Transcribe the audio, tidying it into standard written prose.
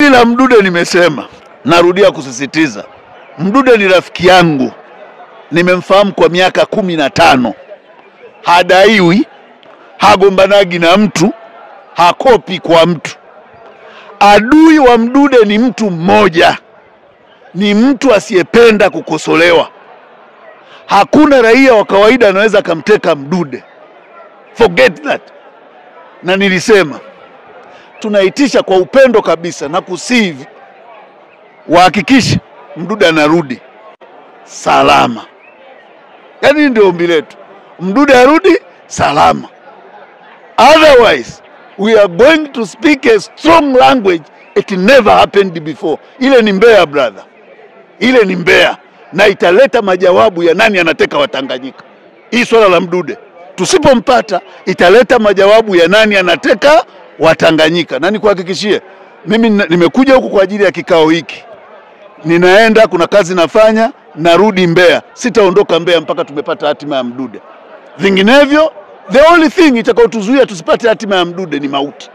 Hili la Mdude nimesema, narudia kusisitiza. Mdude ni rafiki yangu. Nimemfahamu kwa miaka 15. Hadaiwi, hagombanagi na mtu, hakopi kwa mtu. Adui wa Mdude ni mtu mmoja. Ni mtu asiyependa kukosolewa. Hakuna raia wa kawaida anaweza kumteka Mdude. Forget that. Na nilisema tunaitisha kwa upendo kabisa na kusihi wahakikishe Mdude anarudi salama. Yaani ndio ombi letu. Mdude arudi salama. Otherwise, we are going to speak a strong language it never happened before. Ile ni mbea brother. Ile ni mbea na italeta majawabu ya nani anateka Watanganyika. Hii swala la Mdude tusipompata italeta majawabu ya nani anateka Watanganyika. Na nikuhakikishie mimi nimekuja huku kwa ajili ya kikao hiki. Ninaenda, kuna kazi nafanya, narudi Mbeya. Sitaondoka Mbeya mpaka tumepata hatima ya Mdude. Vinginevyo the only thing itakayotuzuia tusipate hatima ya Mdude ni mauti.